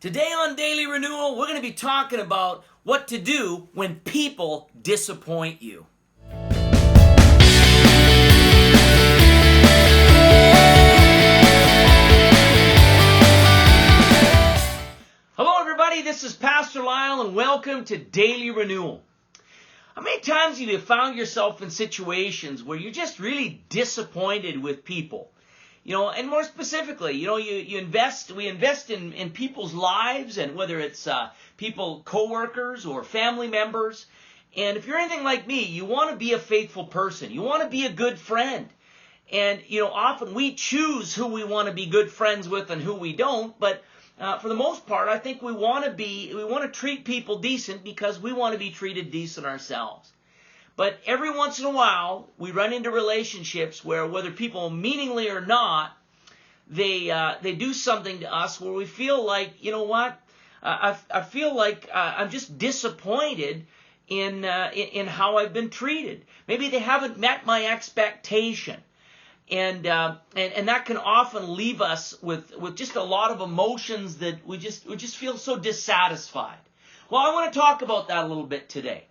Today on Daily Renewal, we're going to be talking about what to do when people disappoint you. Hello everybody, this is Pastor Lyle and welcome to Daily Renewal. How many times have you found yourself in situations where you're just really disappointed with people? And more specifically, we invest in people's lives, and whether it's people, coworkers or family members. And if you're anything like me, you want to be a faithful person. You want to be a good friend. And, often we choose who we want to be good friends with and who we don't. But for the most part, I think we want to treat people decent because we want to be treated decent ourselves. But every once in a while, we run into relationships where, whether people meaningly or not, they do something to us where we feel like, I feel like I'm just disappointed in how I've been treated. Maybe they haven't met my expectation, and that can often leave us with just a lot of emotions that we just feel so dissatisfied. Well, I want to talk about that a little bit today.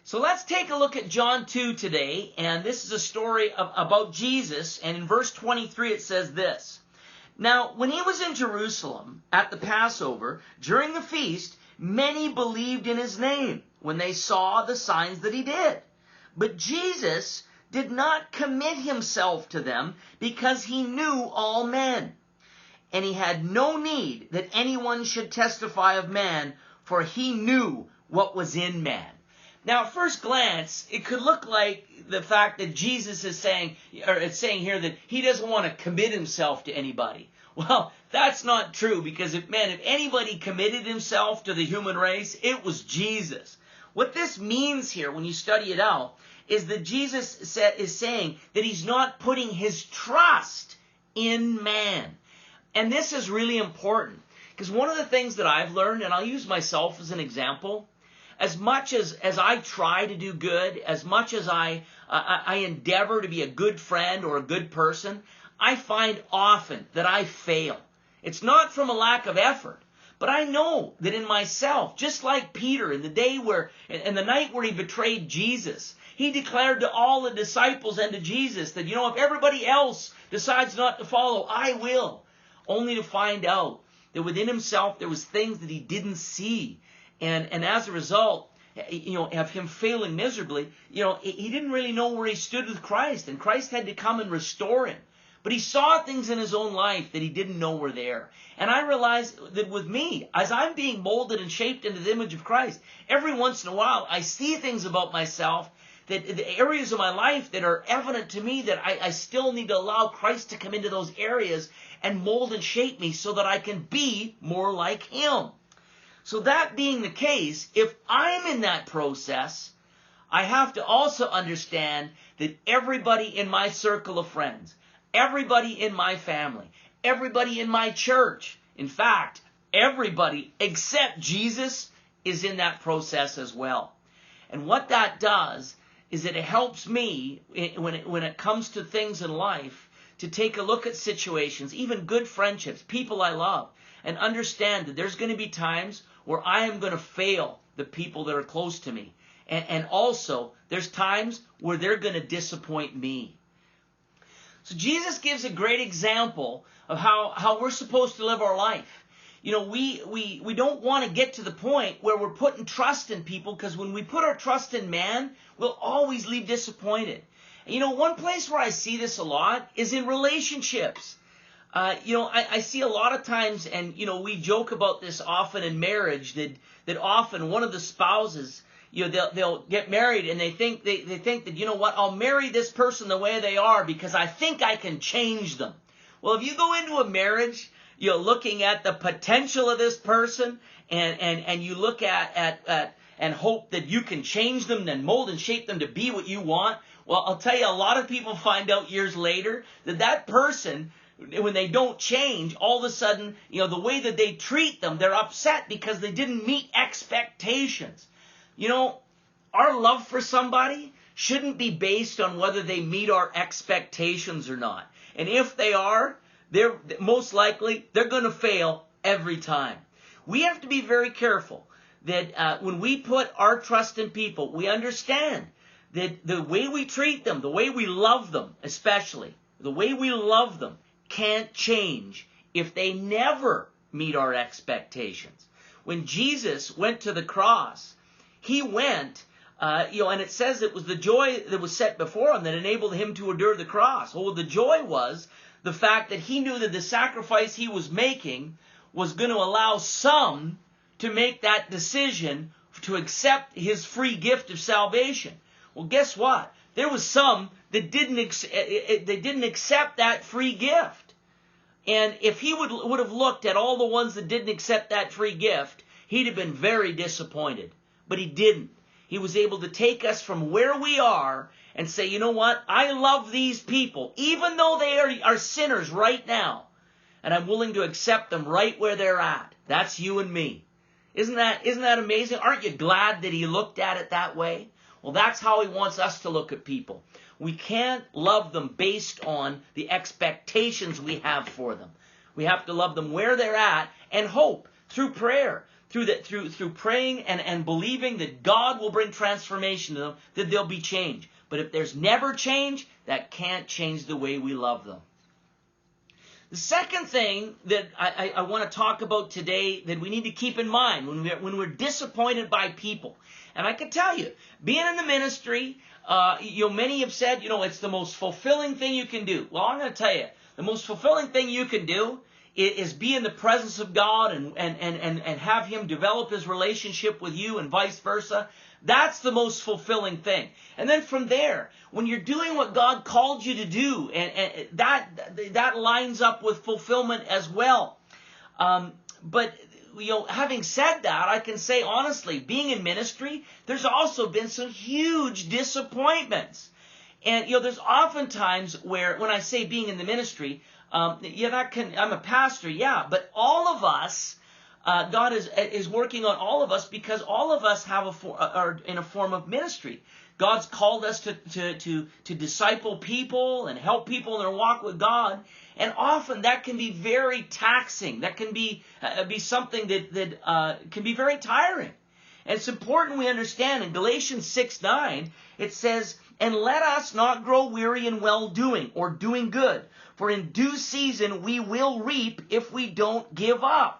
So let's take a look at John 2 today, and this is a story about Jesus, and in verse 23 it says this. Now, when he was in Jerusalem at the Passover, during the feast, many believed in his name when they saw the signs that he did. But Jesus did not commit himself to them because he knew all men. And he had no need that anyone should testify of man, for he knew what was in man. Now, at first glance, it could look like the fact that Jesus is saying, or it's saying here that he doesn't want to commit himself to anybody. Well, that's not true, because if anybody committed himself to the human race, it was Jesus. What this means here, when you study it out, is that Jesus is saying that he's not putting his trust in man. And this is really important, because one of the things that I've learned, and I'll use myself as an example, as much as I try to do good, as much as I endeavor to be a good friend or a good person, I find often that I fail. It's not from a lack of effort, but I know that in myself, just like Peter in the night where he betrayed Jesus, he declared to all the disciples and to Jesus that, if everybody else decides not to follow, I will. Only to find out that within himself there was things that he didn't see. And as a result, of him failing miserably, he didn't really know where he stood with Christ. And Christ had to come and restore him. But he saw things in his own life that he didn't know were there. And I realized that with me, as I'm being molded and shaped into the image of Christ, every once in a while I see things about myself, that the areas of my life that are evident to me that I still need to allow Christ to come into those areas and mold and shape me so that I can be more like him. So that being the case, if I'm in that process, I have to also understand that everybody in my circle of friends, everybody in my family, everybody in my church, in fact, everybody except Jesus is in that process as well. And what that does is that it helps me when it comes to things in life to take a look at situations, even good friendships, people I love, and understand that there's going to be times where I am going to fail the people that are close to me. And also, there's times where they're going to disappoint me. So Jesus gives a great example of how we're supposed to live our life. We don't want to get to the point where we're putting trust in people, because when we put our trust in man, we'll always leave disappointed. And one place where I see this a lot is in relationships. I see a lot of times, and, we joke about this often in marriage, that often one of the spouses, they'll get married and they think that, I'll marry this person the way they are because I think I can change them. Well, if you go into a marriage, looking at the potential of this person and you look at and hope that you can change them and mold and shape them to be what you want, well, I'll tell you, a lot of people find out years later that person, when they don't change, all of a sudden, the way that they treat them, they're upset because they didn't meet expectations. Our love for somebody shouldn't be based on whether they meet our expectations or not. And if they are, they're most likely, they're going to fail every time. We have to be very careful that when we put our trust in people, we understand that the way we treat them, the way we love them especially, the way we love them can't change if they never meet our expectations. When Jesus went to the cross, he went, and it says it was the joy that was set before him that enabled him to endure the cross. Well, the joy was the fact that he knew that the sacrifice he was making was going to allow some to make that decision to accept his free gift of salvation. Well, guess what? There was some that didn't accept that free gift. And if he would have looked at all the ones that didn't accept that free gift, he'd have been very disappointed. But he didn't. He was able to take us from where we are and say, you know what? I love these people, even though they are sinners right now. And I'm willing to accept them right where they're at. That's you and me. Isn't that amazing? Aren't you glad that he looked at it that way? Well, that's how he wants us to look at people. We can't love them based on the expectations we have for them. We have to love them where they're at and hope through prayer, through praying and believing that God will bring transformation to them, that there'll be change. But if there's never change, that can't change the way we love them. The second thing that I want to talk about today that we need to keep in mind when we're disappointed by people. And I can tell you, being in the ministry, many have said, it's the most fulfilling thing you can do. Well, I'm going to tell you, the most fulfilling thing you can do is be in the presence of God and have him develop his relationship with you and vice versa. That's the most fulfilling thing. And then from there, when you're doing what God called you to do, and that lines up with fulfillment as well. But having said that, I can say honestly, being in ministry, there's also been some huge disappointments. And there's often times where, when I say being in the ministry, I'm a pastor, but all of us, God is working on all of us because all of us are in a form of ministry. God's called us to disciple people and help people in their walk with God, and often that can be very taxing. That can be something that can be very tiring. And it's important we understand in Galatians 6:9 it says, "And let us not grow weary in well-doing," or doing good, "for in due season we will reap if we don't give up."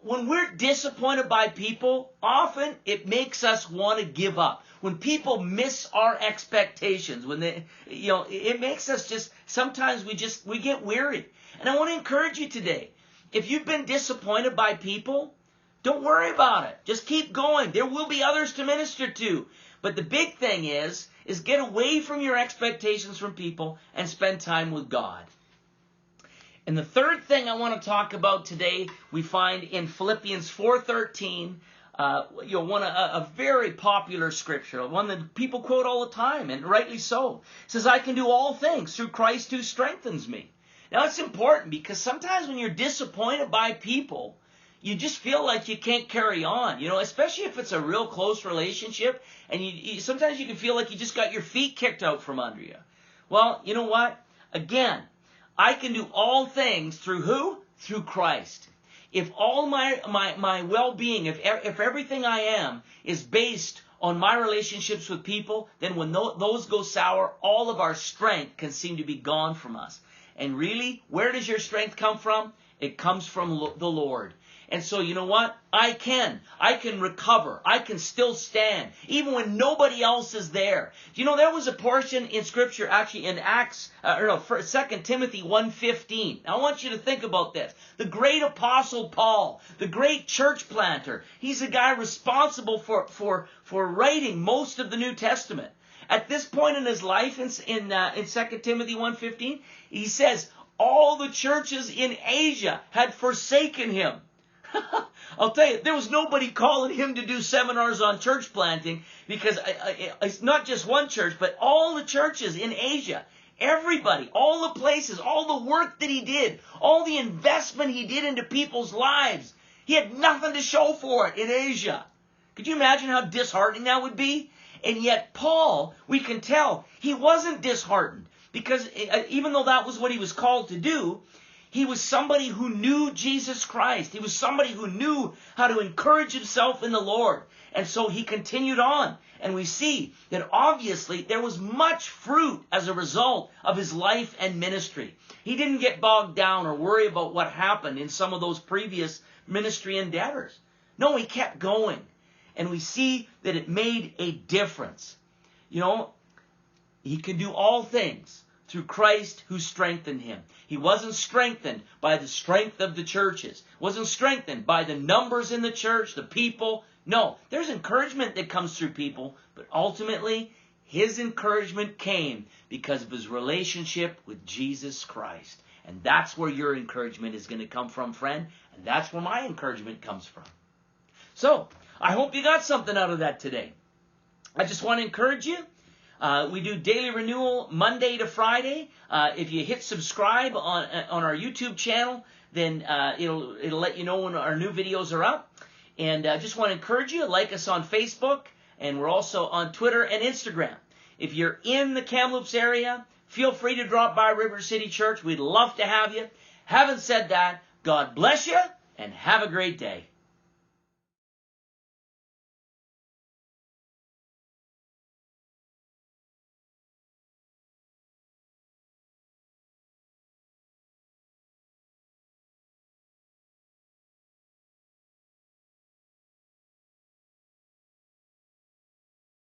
When we're disappointed by people, often it makes us want to give up. When people miss our expectations, when it makes us sometimes we get weary. And I want to encourage you today. If you've been disappointed by people, don't worry about it. Just keep going. There will be others to minister to. But the big thing is get away from your expectations from people and spend time with God. And the third thing I want to talk about today, we find in Philippians 4:13, a very popular scripture, one that people quote all the time, and rightly so. It says, "I can do all things through Christ who strengthens me." Now, it's important because sometimes when you're disappointed by people, you just feel like you can't carry on, especially if it's a real close relationship, and sometimes you can feel like you just got your feet kicked out from under you. Well, you know what? Again, I can do all things through who? Through Christ. If all my well-being, if everything I am is based on my relationships with people, then when those go sour, all of our strength can seem to be gone from us. And really, where does your strength come from? It comes from the Lord. And so, you know what? I can recover. I can still stand, even when nobody else is there. There was a portion in Scripture, actually in 2 Timothy 1:15. Now, I want you to think about this. The great Apostle Paul, the great church planter, he's the guy responsible for writing most of the New Testament. At this point in his life, in 2 Timothy 1:15, he says, all the churches in Asia had forsaken him. I'll tell you, there was nobody calling him to do seminars on church planting because it's not just one church, but all the churches in Asia, everybody, all the places, all the work that he did, all the investment he did into people's lives, he had nothing to show for it in Asia. Could you imagine how disheartening that would be? And yet Paul, we can tell, he wasn't disheartened because even though that was what he was called to do, He was somebody who knew Jesus Christ. He was somebody who knew how to encourage himself in the Lord. And so he continued on. And we see that obviously there was much fruit as a result of his life and ministry. He didn't get bogged down or worry about what happened in some of those previous ministry endeavors. No, he kept going. And we see that it made a difference. You know, he can do all things through Christ who strengthened him. He wasn't strengthened by the strength of the churches. Wasn't strengthened by the numbers in the church, the people. No, there's encouragement that comes through people, but ultimately his encouragement came because of his relationship with Jesus Christ. And that's where your encouragement is going to come from, friend. And that's where my encouragement comes from. So, I hope you got something out of that today. I just want to encourage you. We do Daily Renewal Monday to Friday. If you hit subscribe on our YouTube channel, then it'll let you know when our new videos are up. And I just want to encourage you, like us on Facebook, and we're also on Twitter and Instagram. If you're in the Kamloops area, feel free to drop by River City Church. We'd love to have you. Having said that, God bless you, and have a great day.